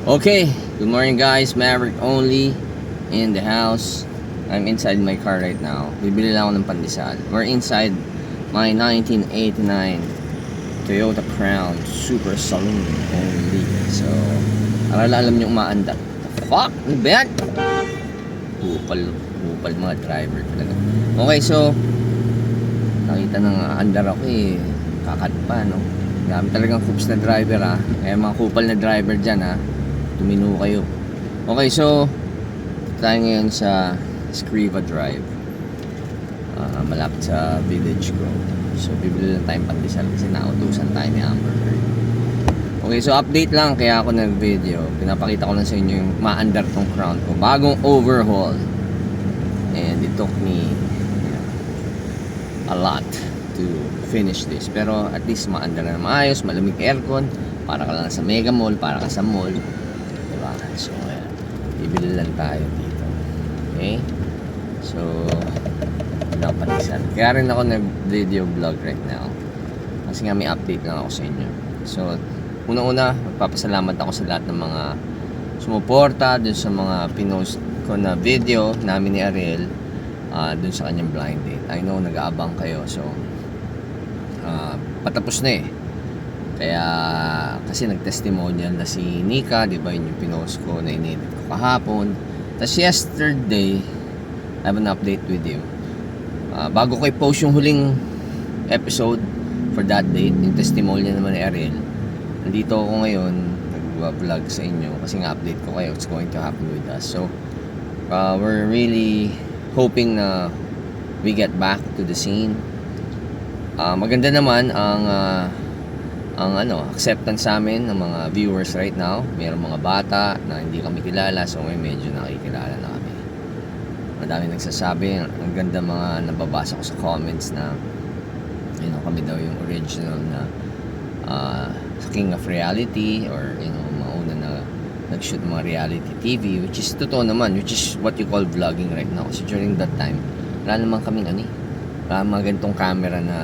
Okay, good morning guys. Maverick only in the house. I'm inside my car right now. Bibili lang ako ng pandesal. We're inside my 1989 Toyota Crown Super Saloon only. So, alam niyo umaandar. The fuck? Ano ba yan? Hupal mga driver talaga. Okay, so nakita nang andar ako eh. Kakat pa, no? Dami talagang hoops na driver ha. Kaya mga kupal na driver dyan ha, tumino kayo. Okay, so tayo ngayon sa Scriva Drive, malapit sa village ko. So bibili lang tayong pandesal kasi nautusan tayo ni Amber Heard. Okay, so update lang kaya ako nag-video. Pinapakita ko lang sa inyo yung maandar tong Crown ko, bagong overhaul. And it took me a lot to finish this, pero at least maandar na maayos, malamig aircon, para ka lang sa mega mall, para ka sa mall, diba? So ayan, bibili lang tayo dito. Okay, so napanisan, kaya rin ako nag video vlog right now kasi nga may update lang ako sa inyo. So unang-una, magpapasalamat ako sa lahat ng mga sumuporta dun sa mga pinost ko na video namin ni Ariel, dun sa kanyang blind date. I know nag-aabang kayo, so patapos na eh. Kaya kasi nag-testimonial na si Nika, di ba, yun yung pinost ko na inedit ko kahapon. Tapos yesterday, I have an update with you. Bago ko i-post yung huling episode for that date, yung testimonial naman ni Ariel, nandito ako ngayon nag-vlog sa inyo kasi nga update ko kayo what's going to happen with us. So we're really hoping na we get back to the scene. Maganda naman ang acceptance sa amin ng mga viewers right now. Mayroong mga bata na hindi kami kilala, so ngayon medyo nakikilala na kami. Madami nagsasabi, ang ganda mga nababasa ko sa comments na kami daw yung original na King of Reality, or mauna na nag-shoot mga reality TV, which is totoo naman, which is what you call vlogging right now. Kasi during that time, wala naman kaming wala mga ganitong camera na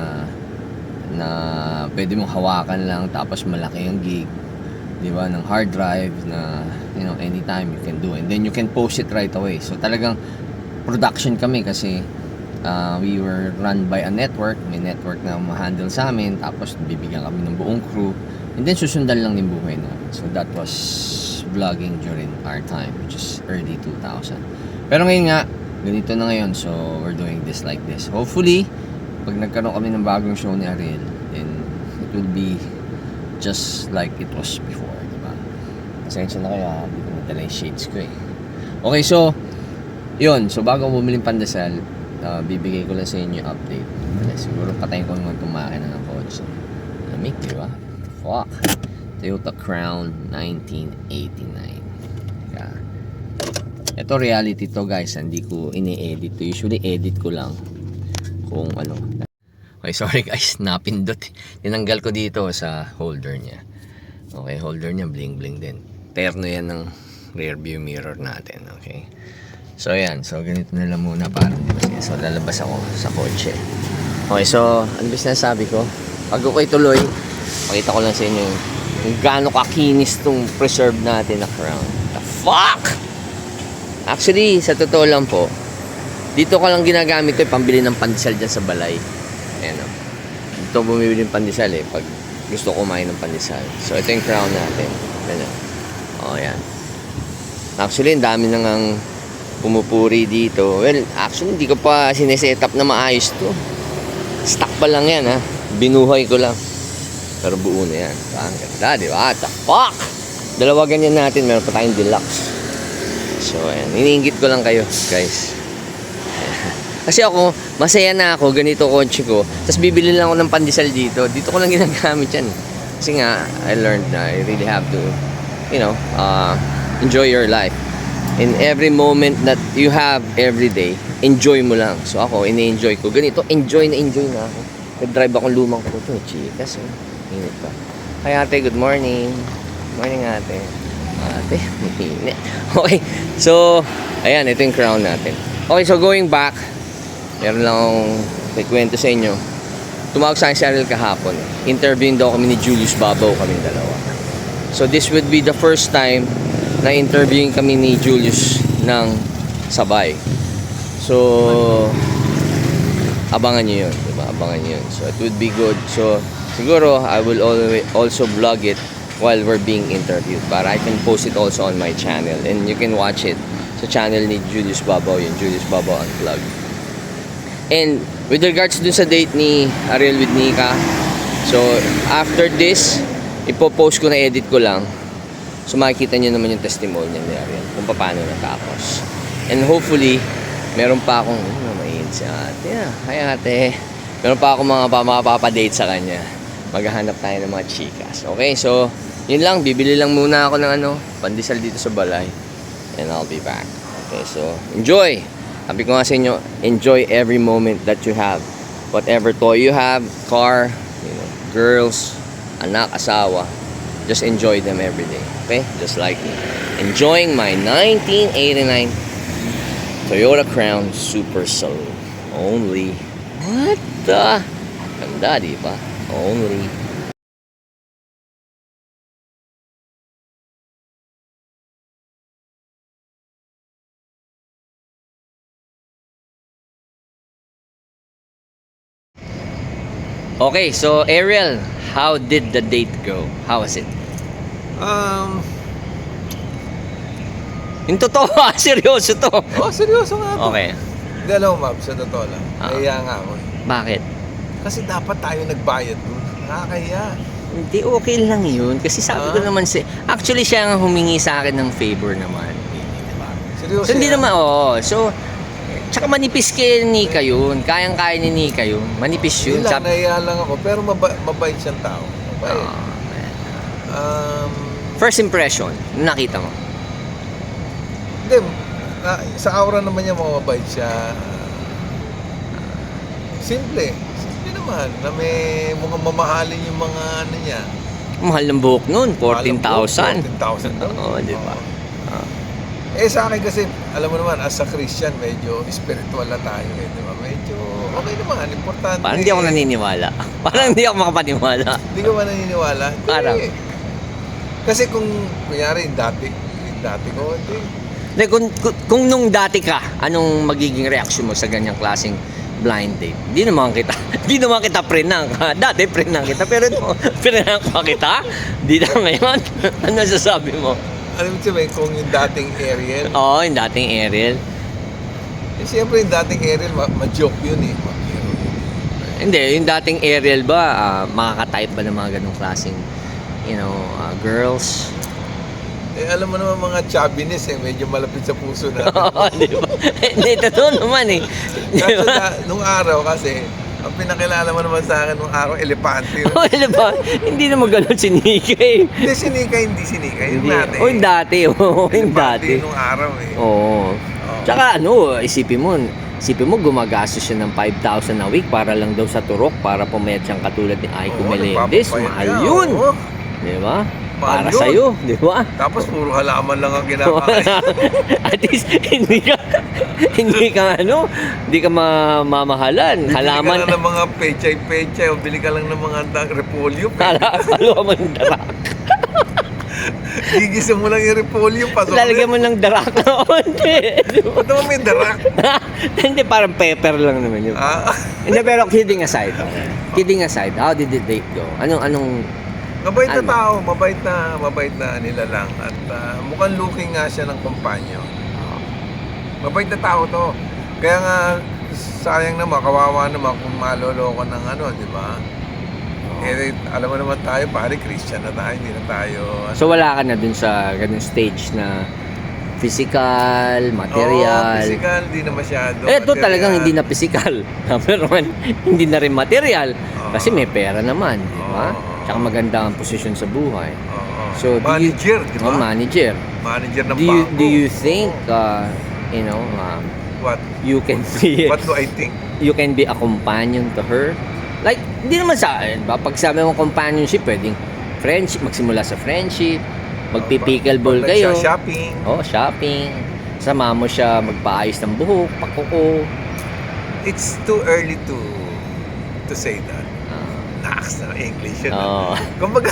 pwede mong hawakan lang tapos malaki yung gig, di ba, ng hard drive na anytime you can do, and then you can post it right away. So talagang production kami kasi we were run by a network, may network na ma-handle sa amin, tapos bibigyan kami ng buong crew, and then susundan lang yung buhay namin. So that was vlogging during our time, which is early 2000. Pero ngayon nga, ganito na ngayon, so we're doing this like this. Hopefully, pag nagkaroon kami ng bagong show ni Ariel, then it will be just like it was before, diba? Pasensya na kaya, hindi ko nadala yung shades ko eh. Okay, so yun, so bago bumiling pandesal, bibigay ko lang sa inyo update. Siguro patayin ko naman tumakin na ng kotse. Lamig, diba? Fuck. Toyota Crown 1989. Yeah. Ito reality to guys, hindi ko ini-edit to. Usually edit ko lang kung ano. Okay, sorry guys, napindot. Tinanggal ko dito sa holder niya. Okay, holder niya bling bling din. Terno yan ng rear view mirror natin. Okay, so yan, so ganito na lang muna para so lalabas ako sa kotse. Okay, so ano ba sinasabi ko? Pag ako ituloy, pakita ko lang sa inyo kung gaano kakinis tong preserve natin na Crown. The fuck? Actually, sa totoo lang po, dito ko lang ginagamit ito pambili ng pandesal dyan sa balay. Ayan o. Dito bumibili ng pandesal eh, pag gusto ko kumain ng pandesal. So, ito yung Crown natin. Ayan o. O, yan. Actually, ang dami nang pumupuri dito. Well, actually, hindi ko pa sineset up na maayos to. Stock pa lang yan ha. Binuhay ko lang. Pero buo na yan. Ang ganda, di ba? What the fuck? Dalawa ganyan natin. Meron pa tayong deluxe. So, ayan. Iniinggit ko lang kayo, guys. Kasi ako, masaya na ako. Ganito kotse ko. Tapos bibili lang ako ng pandesal dito. Dito ko lang ginagamit yan. Kasi nga, I learned na I really have to, enjoy your life. In every moment that you have every day, enjoy mo lang. So ako, ini-enjoy ko. Ganito, enjoy na ako. Nag-drive akong lumang kotse. Chikas, init pa. Hi ate, good morning. Morning ate. Ate, init. Okay, so, ayan, ito yung Crown natin. Okay, so going back, meron lang akong ikwento sa inyo. Tumawag sa akin si Ariel kahapon. Interviewin daw kami ni Julius Babaw, kaming dalawa. So this would be the first time na interviewing kami ni Julius ng sabay. So abangan nyo yun, diba? Abangan nyo yun. So it would be good. So siguro I will also vlog it while we're being interviewed para I can post it also on my channel and you can watch it sa channel ni Julius Babaw, yung Julius Babaw Unplugged. And with regards dun sa date ni Ariel with Nika, so after this ipopost ko na, edit ko lang, so makikita nyo naman yung testimony ni Ariel kung paano natapos. And hopefully meron pa akong mainit si ate. Hi ate. Meron pa akong mga mapapadate sa kanya. Maghahanap tayo ng mga chikas. Okay, so yun lang, bibili lang muna ako ng pandesal dito sa balay. And I'll be back. Okay, so enjoy. Sabi ko nga sa inyo, enjoy every moment that you have. Whatever toy you have, car, girls, anak, asawa, just enjoy them every day. Okay? Just like me. Enjoying my 1989 Toyota Crown Super Saloon. Only. What the? Ganda, diba? Only. Okay, so Ariel, how did the date go? How was it? Yung totoo, seryoso to. Oh, seryoso nga to. Okay. Hindi, alam mo, Mab, sa totoo lang. Nahiya nga ako. Bakit? Kasi dapat tayo nagbayad dun. Nakakahiya. Hindi, okay lang yun. Kasi sabi ko naman actually siya ang humingi sa akin ng favor naman. Diba? Seryoso So hindi yan? naman, oo. So, tsaka manipis kay Nika yun. Kayang-kaya ni Nika yun. Manipis yun. Hindi lang, nahiya lang ako. Pero mabait siyang tao. Mabait. First impression, nakita mo. Hindi, sa aura naman niya mababait siya. Simple. Simple naman. Na may mukhang mamahalin yung mga niya. Mahal ng buhok nun, 14,000. 14,000 daw. Oo, di ba? Sa akin kasi, alam mo naman, as a Christian, medyo spiritual na tayo eh, di ba? Medyo okay naman, importante. Parang hindi ako naniniwala. Parang hindi ako makapaniwala. Hindi ka ba naniniwala? Hindi. Parang. Kasi kung, kunyari, dati ko, hindi. Kung nung dati ka, anong magiging reaction mo sa ganyang klaseng blind date? Hindi naman kita prenang. Dati prenang kita, pero prenang pa kita? Di na ngayon. Ano sasabi mo? Alam mo sabihin, kung yung dating Ariel, Oo, yung dating Ariel. siyempre yung dating Ariel, ma-joke yun eh. Hindi, yung dating Ariel ba, makaka-type ba ng mga ganong klaseng, girls? Alam mo naman mga chubbiness eh, medyo malapit sa puso natin. Oo, di ba? Hindi, totoo naman eh. Di Kasi ba? nung araw kasi, ang pinakilala mo naman sa akin nung araw, elepante. Oo, di ba? Hindi naman ganun si Nika eh. Hindi sinika. Yung dati. Yung dati. Oo, yung Elepante dati. nung araw eh. Oo. Tsaka isipin mo gumagastos siya ng 5,000 a week para lang daw sa turok para pumayat siyang katulad ni Aiko Melendez. Mahal yun. Di ba? Para yun. sa'yo, di ba? Tapos puro halaman lang ang kinakain. At least hindi ka mamahalan. Halaman. Bili ka lang ng mga pechay o bili ka lang ng mga repolyo. Halaman ng darak. Gigisa mo lang yung repolyo. Lalagyan mo ng darak na onte. Ba't naman may darak? Hindi, parang pepper lang naman yun. Hindi, pero kidding aside, how did the date go? Anong Mabait na tao, mabait na nila lang. At mukhang looking nga siya ng kompanyo. Mabait na tao to. Kaya nga, sayang naman, kawawa naman kung maloloko ng di ba? Alam mo naman tayo, pare, Christian na tayo, hindi na tayo. So wala ka na dun sa ganung stage na physical, material. Physical, hindi na masyado. Ito talagang hindi na physical. Pero hindi na rin material. Kasi may pera naman, di ba? Tsaka maganda ang posisyon sa buhay. So, manager, di ba? Manager. Manager ng bangko. Do you think, what? You can be... What do I think? You can be a companion to her? Like, hindi naman sa akin. Pag sabi mo companionship, pwedeng friendship, magsimula sa friendship, magpipickleball kayo. Shopping. Shopping. Sama mo siya magpaayos ng buhok, pakuko. It's too early to say that. naks na English yun. Oo. Kumbaga,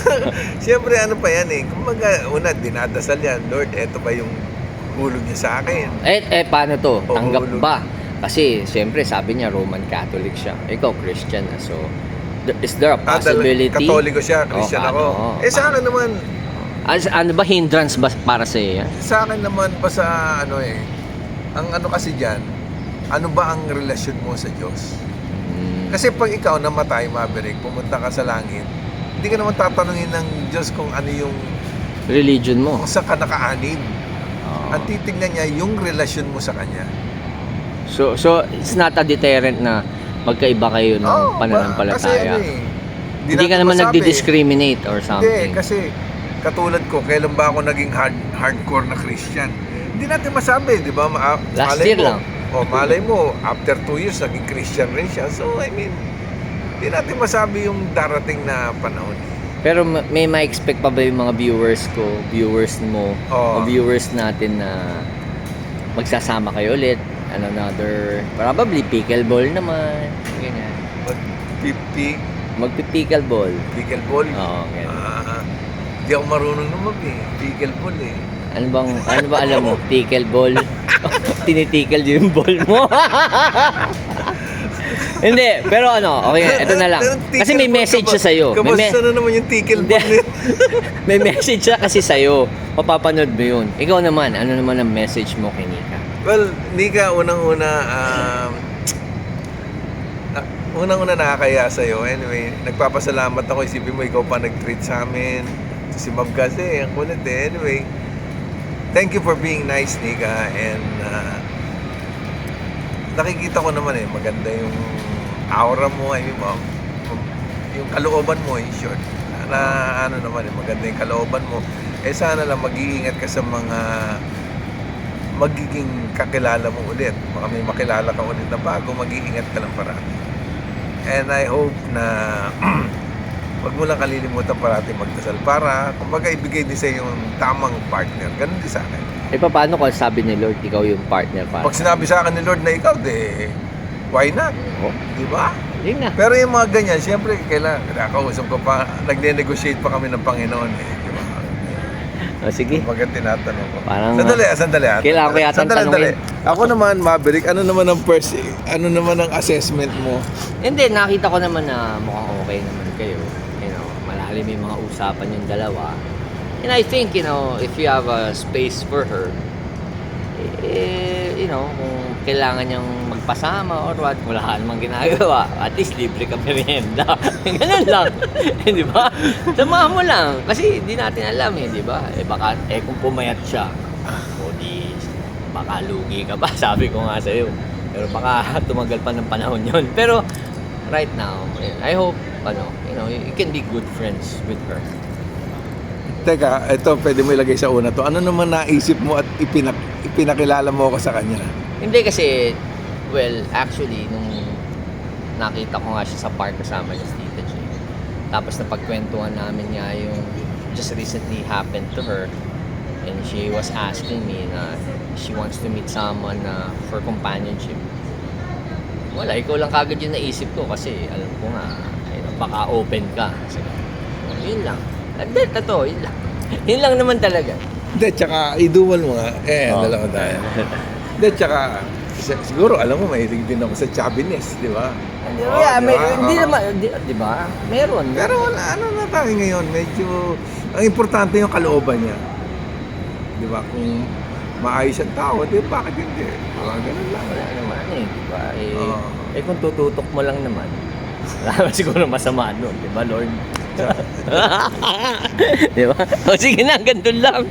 siyempre ano pa yan eh. Kumbaga, una, dinadasal yan. Lord, eto ba yung hulog niya sa akin? Paano to? Oo, Tanggap hulog. ba? Kasi, siyempre, sabi niya, Roman Catholic siya. Ikaw, Christian na. So, is there a possibility? Katoliko siya, Christian Oo, ako. oo. Sa akin naman, Ano ba hindrance ba para sa iyo? sa akin naman pa sa ano eh, ang ano kasi dyan, ano ba ang relasyon mo sa Diyos? Kasi pag ikaw namatay, Maverick, pumunta ka sa langit, hindi ka naman tatanungin ng Diyos kung ano yung Religion mo. kung saan ka nakaanib. Oo. Ang titignan niya yung relasyon mo sa Kanya. So it's not a deterrent na magkaiba kayo ng Kasi pananampalataya. ano eh, Hindi ka natin naman masabi. nagdi-discriminate or Hindi, something. kasi katulad ko, kailan ba ako naging hardcore na Christian? Hindi natin masabi, di ba? Last Malay year mo, lang. Malay mo, after 2 years, naging Christian rin siya. So, I mean, hindi natin masabi yung darating na panahon. Pero may ma-expect pa ba yung mga viewers mo, Oo. o viewers natin na magsasama kayo ulit? Another, probably pickleball naman. Ganyan. Mag-50, Magpi-pickleball. pickleball. Oo, ganyan. Hindi ako marunong naman pickleball eh. Ano ba alam mo? Pickleball. Tinitikel yung ball mo. Hindi, pero okay, ito na lang. Kasi may message siya sa'yo. Kamusta na naman yung pickleball Hindi. eh? May message siya kasi sa'yo. Mapapanood mo yun. Ikaw naman, ano naman ang message mo kay Nika? Well, Nika, unang-una nakakaya sa'yo. Anyway, nagpapasalamat ako. Isipin mo, ikaw pa nag-treat sa amin. Si Mab kasi, ang kulit eh. Anyway, thank you for being nice, Nika. And nakikita ko naman maganda yung aura mo. I mean, yung kalooban mo, in short. Maganda yung kalooban mo. Sana lang mag-iingat ka sa mga magiging kakilala mo ulit. Baka may makilala ka ulit na bago, mag-iingat ka lang parati. And I hope na wag mo lang kalilimutan parati magdasal para kumbaga ibigay din sa yung tamang partner. Ganun din sa akin. Paano kung sabi ni Lord, ikaw yung partner para? Pag sinabi sa akin ni Lord na ikaw, why not? Oh, Di ba? yun na. Pero yung mga ganyan, siyempre, kailangan, nakausap ko pa, nagne-negotiate pa kami ng Panginoon eh. Di ba? Sige. Kumbaga tinatanong ko. Parang, Sandali. kailangan ko yata tanungin. Ako naman, Maverick, ano naman ang assessment mo? Hindi, nakita ko naman na mukhang okay naman kayo. Malalim yung mga usapan yung dalawa. And I think, if you have a space for her, kung kailangan niyang magpasama or what, wala ka namang ginagawa, at least libre ka merienda. Ganun lang. Di ba? Samahan mo lang. Kasi di natin alam di ba? Baka, kung pumayat siya, baka lugi ka pa, sabi ko nga sa'yo. Pero baka tumagal pa ng panahon yun. Pero, right now, I hope, you can be good friends with her. Teka, ito pwede mo ilagay sa una to. Ano naman naisip mo at ipinakilala mo ako sa kanya? Hindi kasi, actually, nung nakita ko nga siya sa park kasama niya si Tita J. Tapos napagkwentuhan namin nga yung just recently happened to her. And she was asking me na she wants to meet someone for companionship. Ikaw lang kagad yung naisip ko kasi alam ko nga, baka open ka. So, yun lang. Yun lang. Yun lang naman talaga. Hindi, tsaka iduwal mo nga. Dalawa tayo. Hindi, tsaka siguro alam mo, mahilig din ako sa chubbiness, di ba? Hindi naman, di ba? Meron. Pero wala, na tayo ngayon, medyo, ang importante yung kalooban niya. Di ba? Kung maayos ang tao, bakit hindi? Ganun lang. Wala naman di ba? Kung tututok mo lang naman, wala siguro masama doon, di ba, Lord? Di ba? Sige na, ganun lang.